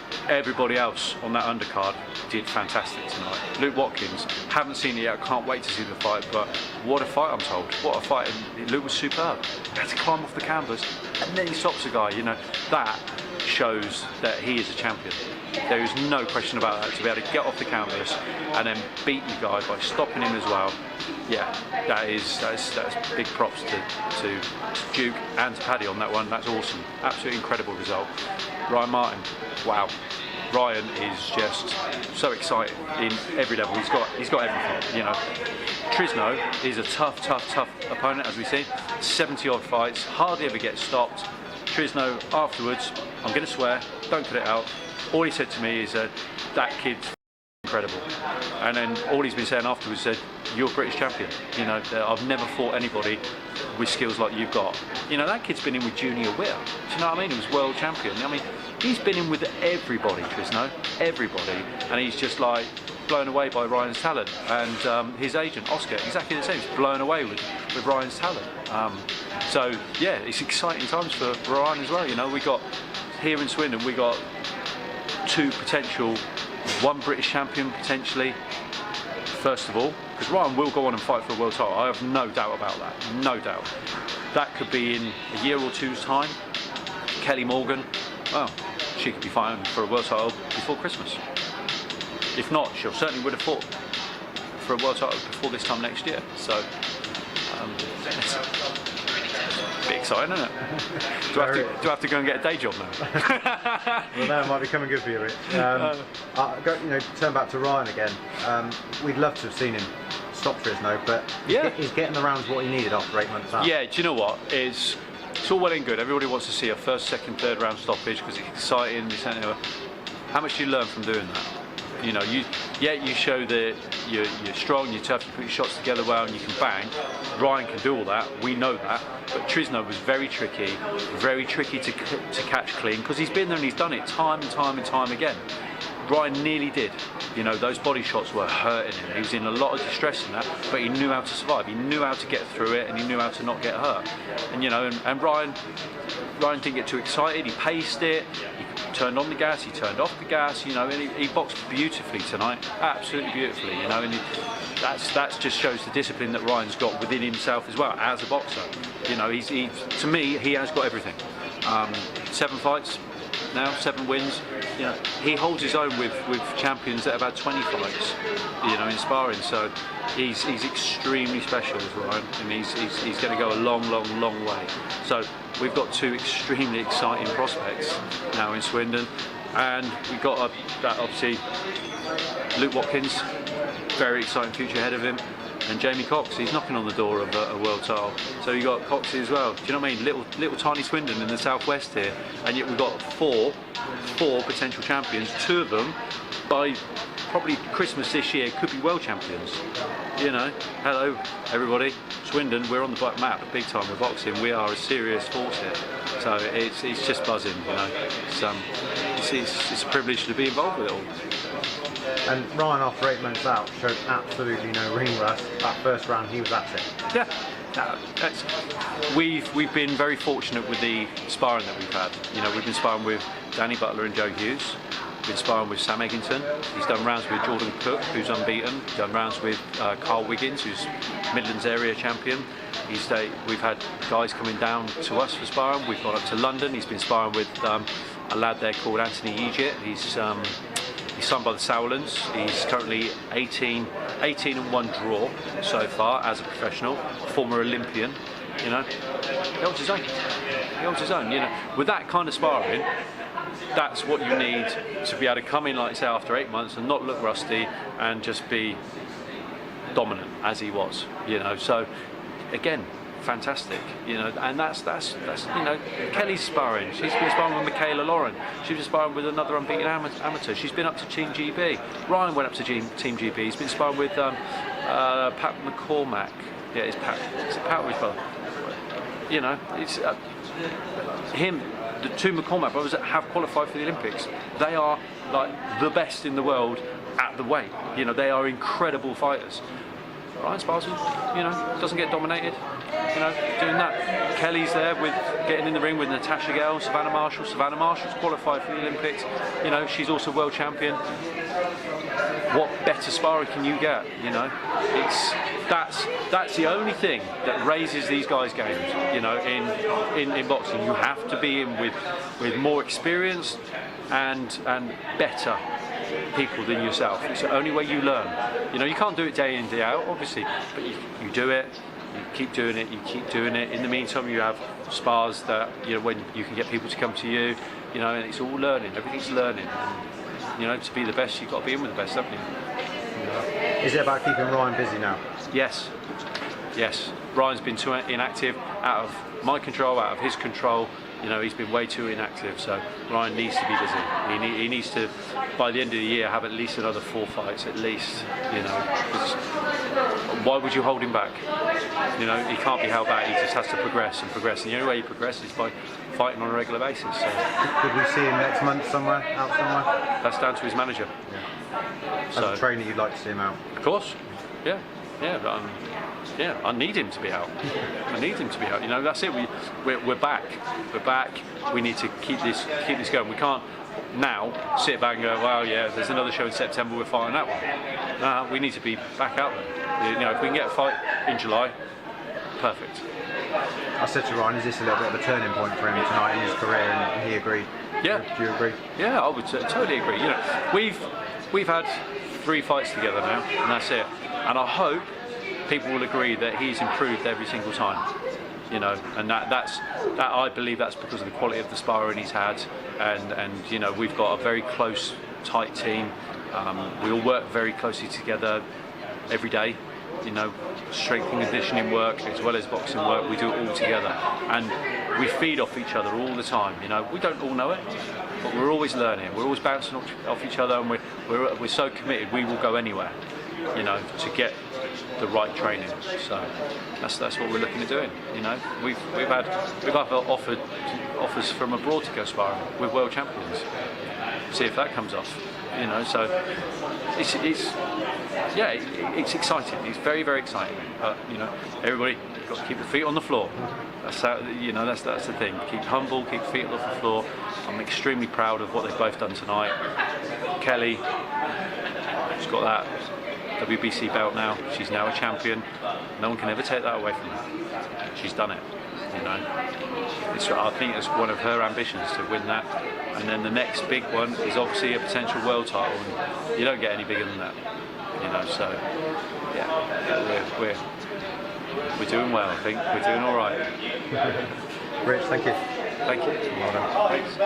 But everybody else on that undercard did fantastic tonight. Luke Watkins, haven't seen it yet, I can't wait to see the fight, but what a fight, I'm told. What a fight, and Luke was superb. He had to climb off the canvas, and then he stops a guy, you know. That shows that he is a champion. There is no question about that, to be able to get off the canvas and then beat the guy by stopping him as well. Yeah, that's big props to Duke and to Paddy on that one. That's awesome, absolutely incredible result. Ryan Martin, wow. Ryan is just so exciting in every level. He's got everything, you know. Trisno is a tough opponent, as we've seen. 70 odd fights, hardly ever gets stopped. Trisno afterwards, I'm going to swear, don't cut it out. All he said to me is that kid's incredible. And then all he's been saying afterwards said, you're British champion. You know, I've never fought anybody with skills like you've got. You know, that kid's been in with Junior Weir. Do you know what I mean? He was world champion. I mean, he's been in with everybody, Trisno, everybody. And he's just like blown away by Ryan's talent. And his agent, Oscar, exactly the same. He's blown away with Ryan's talent. So, yeah, it's exciting times for Ryan as well. You know, we got, here in Swindon, we got two potential, one British champion potentially, first of all, because Ryan will go on and fight for a world title. I have no doubt about that, no doubt. That could be in a year or two's time. Kelly Morgan, well, she could be fighting for a world title before Christmas. If not, she'll certainly would have fought for a world title before this time next year. So, it's a bit exciting, isn't it? Do I have to go and get a day job now? Well, no, it might be coming good for you, Rich. Turn back to Ryan again. We'd love to have seen him stop Trisno, but he's getting the rounds what he needed after 8 months out. Yeah, do you know what? It's all well and good. Everybody wants to see a first, second, third round stoppage because it's exciting. How much do you learn from doing that? You know, you show that you're strong, you're tough, you put your shots together well, and you can bang. Ryan can do all that. We know that. But Trisno was very tricky to catch clean because he's been there and he's done it time and time again. Ryan nearly did. You know, those body shots were hurting him. He was in a lot of distress in that, but he knew how to survive. He knew how to get through it, and he knew how to not get hurt. And you know, and Ryan didn't get too excited. He paced it. He turned on the gas. He turned off the gas. You know, and he boxed beautifully tonight. Absolutely beautifully. You know, and that just shows the discipline that Ryan's got within himself as well as a boxer. You know, to me, he has got everything. 7 fights. Now 7 wins. You know, he holds his own with champions that have had 20 fights, you know, in sparring. So he's extremely special as Ryan, and he's going to go a long way. So we've got 2 extremely exciting prospects now in Swindon, and we've got obviously Luke Watkins, very exciting future ahead of him. And Jamie Cox, he's knocking on the door of a world title. So you got Coxey as well. Do you know what I mean? Little tiny Swindon in the southwest here, and yet we've got four potential champions. 2 of them, by probably Christmas this year, could be world champions. You know, hello everybody, Swindon. We're on the map big time with boxing. We are a serious force here. So it's just buzzing. You know, it's a privilege to be involved with it all. And Ryan, after 8 months out, showed absolutely no ring rust. That first round, he was at it. Yeah, we've been very fortunate with the sparring that we've had. You know, we've been sparring with Danny Butler and Joe Hughes. We've been sparring with Sam Eggington. He's done rounds with Jordan Cook, who's unbeaten. He's done rounds with Carl Wiggins, who's Midlands area champion. We've had guys coming down to us for sparring. We've gone up to London. He's been sparring with a lad there called Anthony Egypt. He's signed by the Sowlands. He's currently 18 and 1 draw so far as a professional, former Olympian. You know, he holds his own. He holds his own. You know, with that kind of sparring, that's what you need to be able to come in, like I say, after 8 months and not look rusty and just be dominant as he was. You know, so again, fantastic, you know, and that's you know, Kelly's sparring. She's been sparring with Michaela Lauren. She's been sparring with another unbeaten amateur. She's been up to Team GB. Ryan went up to Team GB. He's been sparring with Pat McCormack. Yeah, it's Pat. Is it Pat or his brother? You know, it's him. The 2 McCormack brothers that have qualified for the Olympics. They are like the best in the world at the weight. You know, they are incredible fighters. Ryan spars, doesn't get dominated. Doing that. Kelly's there with getting in the ring with Natasha Gale, Savannah Marshall. Savannah Marshall's qualified for the Olympics. She's also world champion. What better sparring can you get? That's the only thing that raises these guys' games. In boxing, you have to be in with more experience and better people than yourself. It's the only way you learn. You can't do it day in, day out, obviously, but you do it. You keep doing it. You keep doing it. In the meantime, you have spars that when you can get people to come to you. And it's all learning. Everything's learning. And, to be the best, you've got to be in with the best, haven't you? Is it about keeping Ryan busy now? Yes. Ryan's been too inactive, out of my control, out of his control. He's been way too inactive, so Ryan needs to be busy. He needs to, by the end of the year, have at least another 4 fights, at least. Why would you hold him back? He can't be held back. He just has to progress and progress. And the only way he progresses is by fighting on a regular basis. So. Could we see him next month out somewhere? That's down to his manager. As a trainer, you'd like to see him out? Of course. Yeah. I need him to be out. That's it. We're back. We need to keep this going. We can't now sit back and go, well, yeah, there's another show in September, we're fighting that one. We need to be back out there. If we can get a fight in July, perfect. I said to Ryan, is this a little bit of a turning point for him tonight in his career? And he agreed. Yeah. Do you agree? Yeah, I would totally agree. We've had 3 fights together now, and that's it. And I hope people will agree that he's improved every single time. And that I believe that's because of the quality of the sparring he's had, and we've got a very close, tight team. We all work very closely together every day. Strength and conditioning work as well as boxing work, we do it all together, and we feed off each other all the time. We don't all know it, but we're always learning. We're always bouncing off each other, and we're so committed. We will go anywhere, to get the right training. So that's what we're looking at doing. We've had offers from abroad to go sparring with world champions. See if that comes off. So it's exciting. It's very, very exciting. But everybody got to keep the feet on the floor. That's how, that's the thing. Keep humble, keep feet off the floor. I'm extremely proud of what they've both done tonight. Kelly, she's got that WBC belt now. She's now a champion. No one can ever take that away from her. She's done it. I think it's one of her ambitions to win that. And then the next big one is obviously a potential world title. And you don't get any bigger than that. So yeah, we're doing well. I think we're doing all right. Rich, thank you. Thank you. Well done. Thanks.